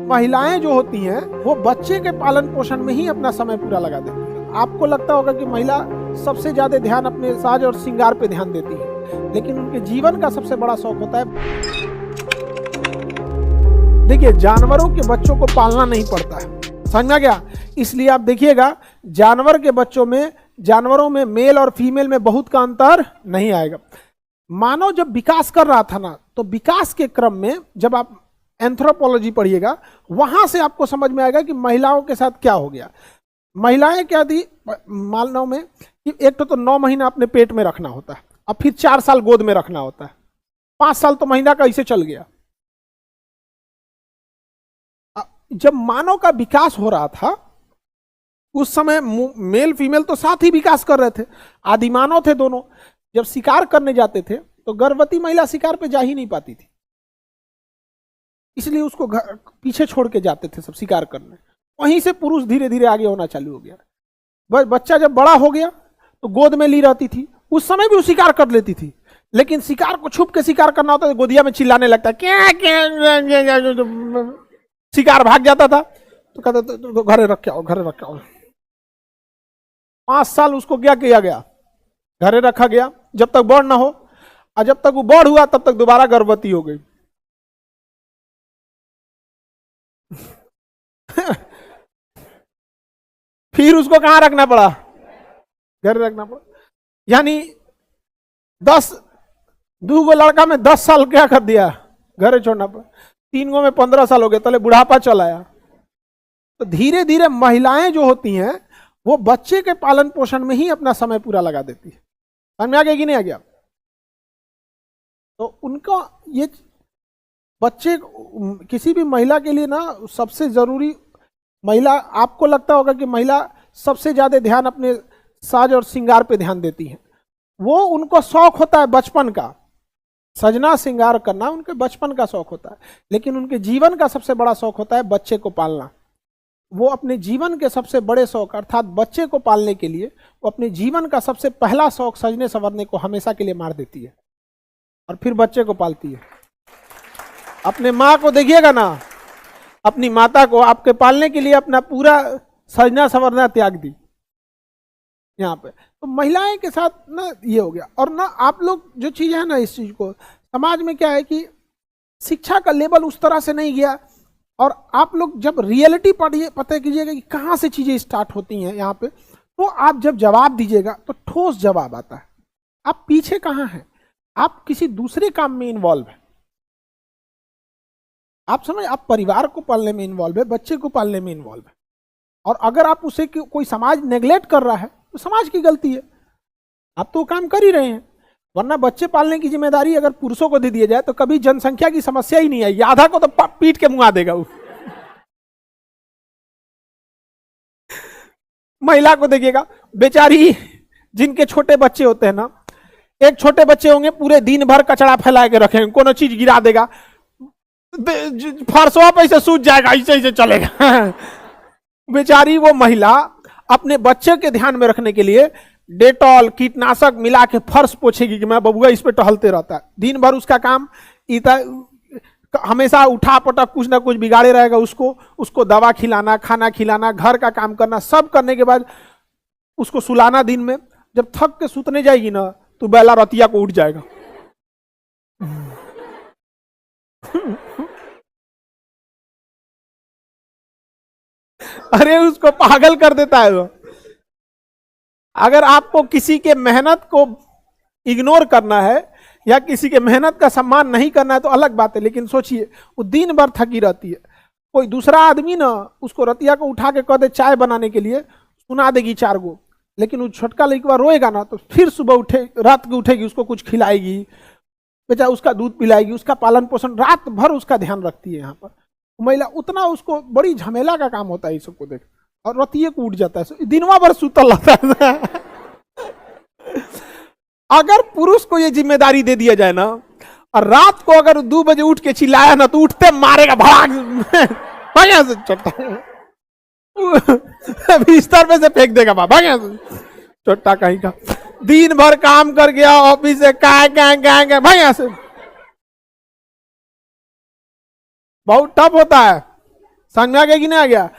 महिलाएं जो होती हैं वो बच्चे के पालन पोषण में ही अपना समय पूरा लगा देती हैं। आपको लगता होगा कि महिला सबसे ज्यादा ध्यान अपने साज और श्रृंगार पे ध्यान देती है, लेकिन उनके जीवन का सबसे बड़ा शौक होता है। देखिए, जानवरों के बच्चों को पालना नहीं पड़ता है, समझा गया? इसलिए आप देखिएगा जानवर के बच्चों में, जानवरों में मेल और फीमेल में बहुत का अंतर नहीं आएगा। मानव जब विकास कर रहा था ना, तो विकास के क्रम में जब आप एंथ्रोपोलॉजी पढ़िएगा, वहां से आपको समझ में आएगा कि महिलाओं के साथ क्या हो गया। महिलाएं क्या थी मानव में कि एक तो 9 महीना अपने पेट में रखना होता है, अब फिर 4 साल गोद में रखना होता है, 5 साल तो महीना का ऐसे चल गया। जब मानव का विकास हो रहा था उस समय मेल फीमेल तो साथ ही विकास कर रहे थे, आदिमानव थे दोनों। जब शिकार करने जाते थे तो गर्भवती महिला शिकार पे जा ही नहीं पाती थी, इसलिए उसको पीछे छोड़ के जाते थे सब शिकार करने। वहीं से पुरुष धीरे धीरे आगे होना चालू हो गया। बस बच्चा जब बड़ा हो गया तो गोद में ली रहती थी, उस समय भी वो शिकार कर लेती थी, लेकिन शिकार को छुप के शिकार करना होता था, गोदिया में चिल्लाने लगता है क्या क्या, शिकार भाग जाता था तो कहता तो घरे रख के आओ, घरे रख के आओ। 5 साल उसको क्या किया गया, घरे रखा गया जब तक बड़ ना हो, और जब तक वो बड़ हुआ तब तक दोबारा गर्भवती हो गई। फिर उसको कहां रखना पड़ा, घर रखना पड़ा। यानी 2 लड़का में 10 साल क्या कर दिया, घरे छोड़ना पड़ा। 3 में 15 साल हो गए, तले बुढ़ापा चल आया। तो धीरे धीरे महिलाएं जो होती हैं वो बच्चे के पालन पोषण में ही अपना समय पूरा लगा देती है। समझ में आ गया कि नहीं आ गया? तो उनका ये बच्चे, किसी भी महिला के लिए ना सबसे जरूरी, महिला, आपको लगता होगा कि महिला सबसे ज्यादा ध्यान अपने साज और श्रृंगार पे ध्यान देती है। वो उनको शौक होता है बचपन का, सजना श्रृंगार करना उनके बचपन का शौक होता है, लेकिन उनके जीवन का सबसे बड़ा शौक होता है बच्चे को पालना। वो अपने जीवन के सबसे बड़े शौक अर्थात बच्चे को पालने के लिए वो अपने जीवन का सबसे पहला शौक सजने संवरने को हमेशा के लिए मार देती है और फिर बच्चे को पालती है। अपने माँ को देखिएगा ना, अपनी माता को आपके पालने के लिए अपना पूरा सजना संवरना त्याग दी यहाँ पे। तो महिलाएं के साथ ना ये हो गया। और ना आप लोग जो चीज है ना, इस चीज को समाज में क्या है कि शिक्षा का लेवल उस तरह से नहीं गया, और आप लोग जब रियलिटी पढ़िए, पता कीजिएगा कि कहाँ से चीजें स्टार्ट होती हैं यहाँ पे, तो आप जब जवाब दीजिएगा तो ठोस जवाब आता है। आप पीछे कहाँ हैं, आप किसी दूसरे काम में इन्वॉल्व है। आप समझ, आप परिवार को पालने में इन्वॉल्व है, बच्चे को पालने में इन्वॉल्व है। और अगर आप उसे कोई समाज नेग्लेक्ट कर रहा है तो समाज की गलती है, आप तो काम कर ही रहे हैं। वरना बच्चे पालने की जिम्मेदारी अगर पुरुषों को दे दिया जाए तो कभी जनसंख्या की समस्या ही नहीं आएगी, आधा को तो पीट के मुंगा देगा वो। महिला को देखिएगा, बेचारी जिनके छोटे बच्चे होते हैं ना, एक छोटे बच्चे होंगे पूरे दिन भर कचरा फैला के रखेंगे, कोनो चीज गिरा देगा, फरसवा पे से सूझ जाएगा, ऐसे ऐसे चलेगा। बेचारी वो महिला अपने बच्चे के ध्यान में रखने के लिए डेटॉल कीटनाशक मिला के फर्श पोछेगी कि मैं बबुआ इस पे टहलते रहता है। दिन भर उसका काम हमेशा उठा पटक कुछ ना कुछ बिगाड़े रहेगा, उसको दवा खिलाना, खाना खिलाना, घर का काम करना, सब करने के बाद उसको सुलाना। दिन में जब थक के सुतने जाएगी ना तो बेला रतिया को उठ जाएगा। अरे उसको पागल कर देता है वो। अगर आपको किसी के मेहनत को इग्नोर करना है या किसी के मेहनत का सम्मान नहीं करना है तो अलग बात है, लेकिन सोचिए वो दिन भर थकी रहती है, कोई दूसरा आदमी ना उसको रतिया को उठा के कह दे चाय बनाने के लिए, सुना देगी 4 गो, लेकिन वो छोटका लड़का रोएगा ना तो फिर सुबह उठे, रात को उठेगी, उसको कुछ खिलाएगी, बेचा उसका दूध पिलाएगी, उसका पालन पोषण रात भर उसका ध्यान रखती है। यहाँ पर महिला उतना उसको बड़ी झमेला का काम होता है, इस सबको देख, और रतिये को उठ जाता है, दिनवा भर सुतल रहता है। अगर पुरुष को ये जिम्मेदारी दे दिया जाए ना, और रात को अगर 2 बजे उठ के चिल्लाया ना तो उठते मारेगा, भाग से बिस्तर पे से फेंक देगा, भाग छोटा कहीं का। दिन भर काम कर गया ऑफिस से, भाई से बहुत टफ होता है। समझ में आ गया कि नहीं आ गया?